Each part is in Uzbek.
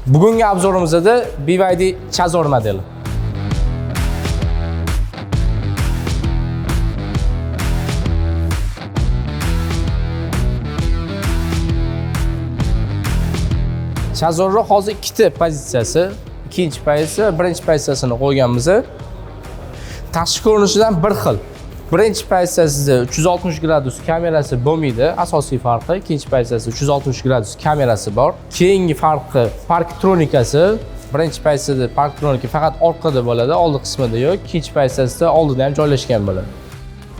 Bugungi obzorimizda BYD Chazor modeli. Chazorning hozir ikkita pozitsiyasi, ikkinchi pozitsiyasi, birinchi pozitsiyasini qo'yganmiz. Tashqi ko'rinishidan bir xil. Birinchi pozitsiyasida 360 gradus kamerasi bo'lmaydi, asosiy farqi. Ikkinchi pozitsiyasida 360 gradus kamerasi bor. Keyingi farqi parktronikasi. Birinchi pozitsiyada parktronika faqat orqada bo'ladi, oldi qismida yo'q. Ikkinchi pozitsiyasida oldida ham joylashgan bo'ladi.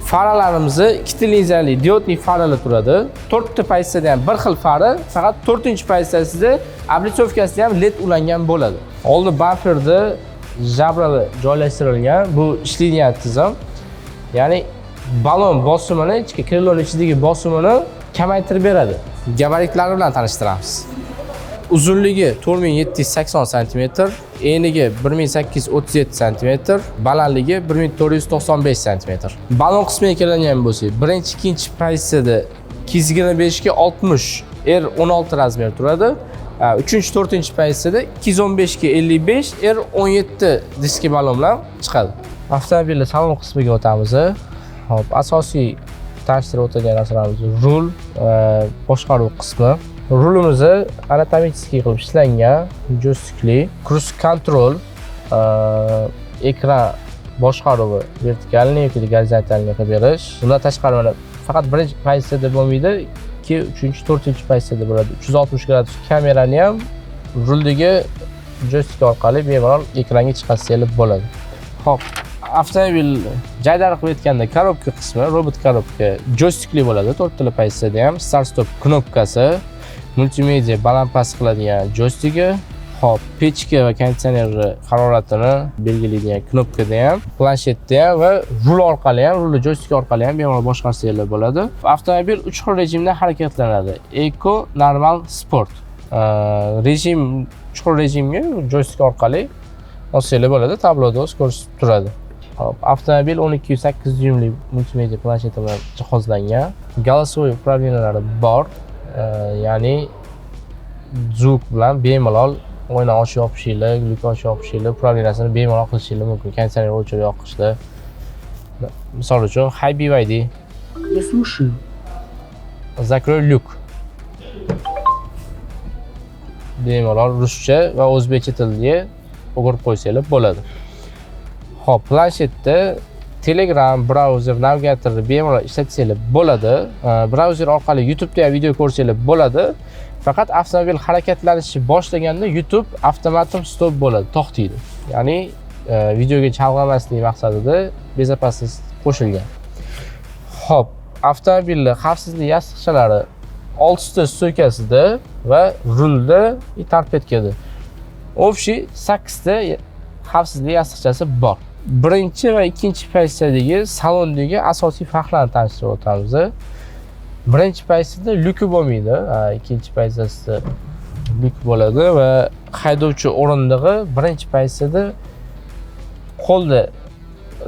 Faralarimiz ikkita linzali diodli faralar turadi. 4 ta pozitsiyada ham bir xil fara, faqat 4-pozitsiyasida ablitsovkasida ham LED ulangan bo'ladi. Oldi bufferda jabrali joylashtirilgan. Bu ishlaydigan tizim. Ya'ni balon bosimini, ichki krelon ichidagi bosimini kamaytirib beradi. Gabaritlari bilan tanishtiramiz. Uzunligi 4780 cm, enligi 1837 cm, balandligi 1495 cm. Balon qismiga keladigan bo'lsak, birinchi, ikkinchi pozitsiyada 225 ga 60 R16 razmer turadi. 3-4 pozitsiyada 215 ga 55 R17 diski balon bilan chiqadi. Avtomobilning salon qismiga o'tamiz. Hop, asosiy tanishtirib o'tadigan narsalarimiz rul, boshqaruv qismi. Rulimiz anatomический qilib ishlangan, joystikli, cruise control, ekran boshqaruvi vertikalniy yoki gorizontalniy qilib berish. Bundan tashqari mana faqat birinchi pozitsiyada bo'lmaydi, 2, 3, 4 pozitsiyada bo'ladi. 360 gradus kamerani ham ruldagi joystik orqali bemalol ekranga chiqarsangiz bo'ladi. Hop, avtomobil jaydari qilib aytganda korobka qismi, robot korobka joystikli bo'ladi. 4 ta pozitsiyada ham start stop knopkasi, multimedia baland-past qiladigan joystigi, hop, pechka va konditsioner haroratini belgilaydigan knopkada ham, planshetda ham va rul orqali ham, rulni joystik orqali ham bemalol boshqarsangiz bo'ladi. Avtomobil 3 xil rejimda harakatlanadi: Eco, Normal, Sport. Rejim 3 xil rejimga joystik orqali olsangiz bo'ladi, tabloda o'z ko'rsatib turadi. Hop, avtomobil 12.8 dyumli multimedia plansheti bilan jihozlangan. Голосовой управлениялari bor. Ya'ni zvuk bilan bemalol oyna ochib yopishinglar, lyuk ochib yopishinglar, upravleniyasini bemalol qilishinglar mumkin. Konditsioner o'chirib yoqishda. Misol uchun, Hi BYD. Я слушаю. Zakroy lyuk. Bemalol ruscha va o'zbekcha tilga o'girib qo'ysangiz bo'ladi. Hop, planshetda Telegram, brauzer, navigatorni bemalol ishlatsangiz bo'ladi. Brauzer orqali YouTube'da ham video ko'rsangiz bo'ladi. Faqat avtomobil harakatlanishi boshlaganda YouTube avtomatik stop bo'ladi, to'xtaydi. Ya'ni videoga chalg'amaslik maqsadida bezopasnost qo'shilgan. Hop, avtomobilning xavfsizlik yostiqchalari 6 ta stoykasida va rulda va torpedkada. Общий 8 ta xavfsizlik yostiqchasi bor. Birinchi va ikkinchi pozitsiyadagi salondagi asosiy farqlarni tanishtirib o'tamiz. Birinchi pozitsiyada lyuk bo'lmaydi, ikkinchi pozitsiyasida lyuk bo'ladi va haydovchi o'rindig'i birinchi pozitsiyada qo'lda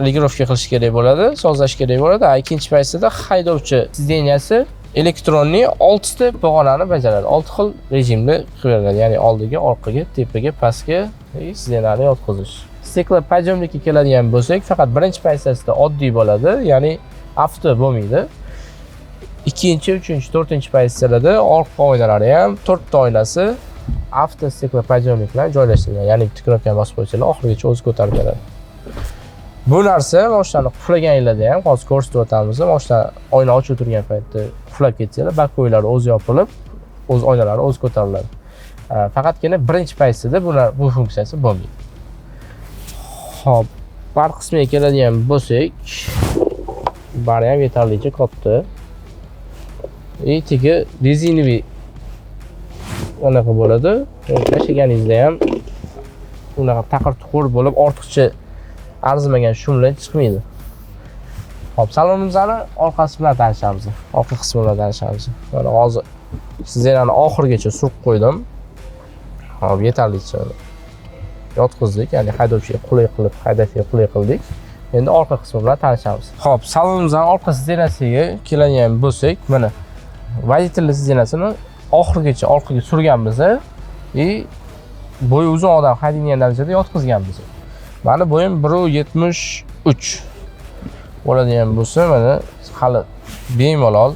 regirovka qilish kerak bo'ladi, sozlash kerak bo'ladi. Ikkinchi pozitsiyada haydovchi sideniyasi elektronli 6 ta pog'onani bajaradi. 6 xil rejimda qilib beriladi, ya'ni oldiga, orqaga, tepaga, pastga sideniyani yotqizish. Stiklopodъемnikka keladigan bo'lsak, faqat birinchi pozitsiyasida oddiy bo'ladi, ya'ni avto bo'lmaydi. Ikkinchi, uchinchi, to'rtinchi pozitsiyalarda orqa oynalari ham 4 ta oynasi avto stiklopodъемnik bilan joylashtirilgan, ya'ni bitta knopkani bosib qo'ysangiz oxirigacha o'zi ko'tarib beradi. Bu narsa mashinani qulflaganingizda ham hozir ko'rsatib o'tamiz. Mashina oyna ochib turgan paytda qulflab ketsanglar, bakoylari o'zi yopilib, o'z oynalari o'zi ko'tariladi. Faqatgina birinchi pozitsiyada bu funksiyasi bo'lmaydi. Hop, bar qismiga keladigan bo'lsak, bari ham yetarlicha katta. Tigi rezinoviy unaqa bo'ladi. Tashiganingizda ham unaqa taqir-tuqur bo'lib, ortiqcha arzimagan shumlar chiqmaydi. Hop, salonimizni orqasi bilan tanishamiz. Orqa qismi bilan tanishamiz. Mana hozir sizlarni oxirigacha surib qo'ydim. Hop, yetarlicha yotqizdik, ya'ni haydovchiga qulay qilib, haydashga qulay qildik. Endi orqa qismi bilan tanishamiz. Hop, salonimizning orqa sidenasiga keladigan bo'lsak, mana водительный sidenasini oxirigacha orqaga surganmiz. bo'yi uzun odam haydaydigan darajada yotqizganmiz. Mani bo'yim 1.73 bo'ladigan bo'lsa, mana hali bemalol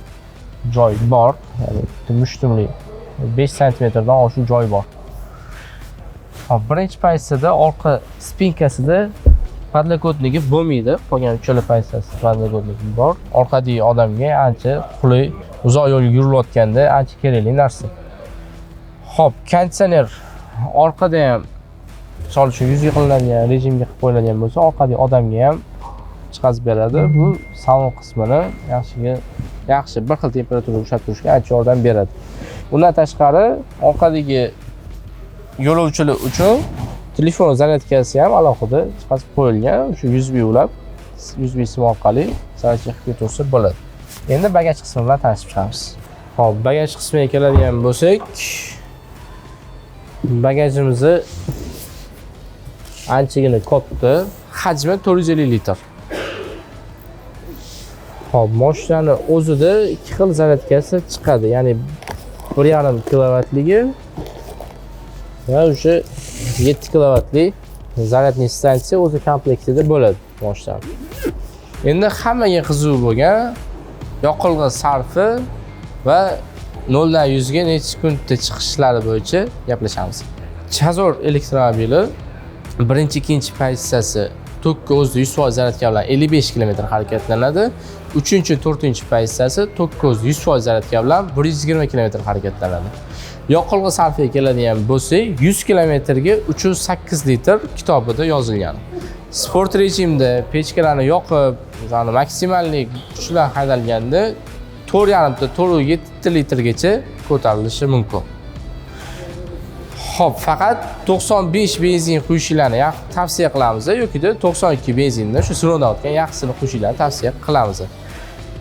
joy bor, ya'ni mushtumli 5 santimetrdan oshiq joy bor. Hop, birinchi pozitsiyada orqa spinkasida podlokotniki bo'lmaydi. Qolgan uchala pozitsiyasi podlokotniki bor. Orqadagi odamga ancha qulay, uzoq yo'l yurilayotganda ancha kerakli narsa. Hop, konditsioner orqada ham misol uchun yuzga qilinadigan rejimga qilib qo'yiladigan bo'lsa, orqadagi odamga ham chiqazib beradi. Bu salon qismini yaxshi bir xil temperaturada ushlab turishga ancha yordam beradi. Undan tashqari orqadagi yo'lovchilar uchun telefon zaryadkasi ham alohida chiqazib qo'yilgan. Shu USB ulab, USB sim orqali zaryadka qilib ketaversa bo'ladi. Endi bagaj qismi bilan tanishib chiqamiz. Hop, bagaj qismiga keladigan bo'lsak, bagajimizni anchagina katta, hajmi 450 litr. Hop, mashinani o'zida ikki xil zaryadkasi chiqadi, ya'ni 1.5 kilovatligi va o'sha 7 kilovatli zaryadniy stansiya o'zi komplektida bo'ladi mashina. Endi hammaga qiziq bo'lgan yoqilg'i sarfi va 0 dan 100 ga necha sekundda chiqishlari bo'yicha gaplashamiz. Chazor elektromobili birinchi, ikkinchi pozitsiyasi tokka o'zida 100% zaryadka bilan 55 km harakatlanadi. Uchinchi, to'rtinchi pozitsiyasi tokka o'zida 100% zaryadka bilan 120 km harakatlanadi. Yoqilg'i sarfiga keladigan bo'lsak, 100 kilometrga 308 litr kitobida yozilgan. Sport rejimda pechkalarni yoqib, ya'ni maksimallik kuchlar haydalganda 4.5 ta 4.7 litrgacha ko'tarilishi mumkin. Xo'p, faqat 95 benzin quyishinglarni tavsiya qilamiz yoki 92 benzinni shu sinovdan yaxshisini quyishinglarni tavsiya qilamiz.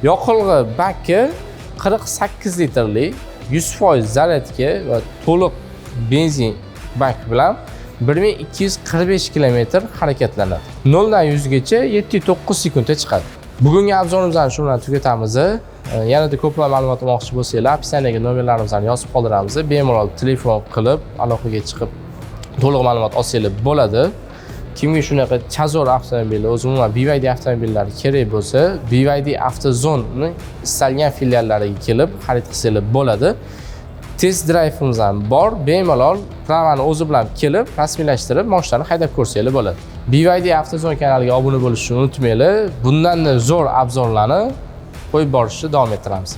Yoqilg'i baki 48 litrlik 100% zaryadka va to'liq benzin bak bilan 1245 km harakatlanadi. 0 dan 100 gacha 7-9 sekundda chiqadi. Bugungi obzorimizni shu bilan tugatamiz. Yanada ko'proq ma'lumot olmoqchi bo'lsanglar, opsiyadagi nomerlarimizni yozib qoldiramiz. Bemalol telefon qilib, aloqaga chiqib to'liq ma'lumot olsangiz bo'ladi. Kimga shunaqa Chazor avtomobili, umuman BYD avtomobillari kerak bo'lsa, BYD Avtozonni istalgan filiallariga kelib xarid qilsangiz bo'ladi. Test drayvimiz ham bor. Bemalol pravani o'zi bilan kelib, rasmiylashtirib, mashinani haydab ko'rsangiz bo'ladi. BYD Avtozon kanaliga obuna bo'lishni unutmanglar. Bundan zo'r obzorlarni qo'yib borishni davom ettiramiz.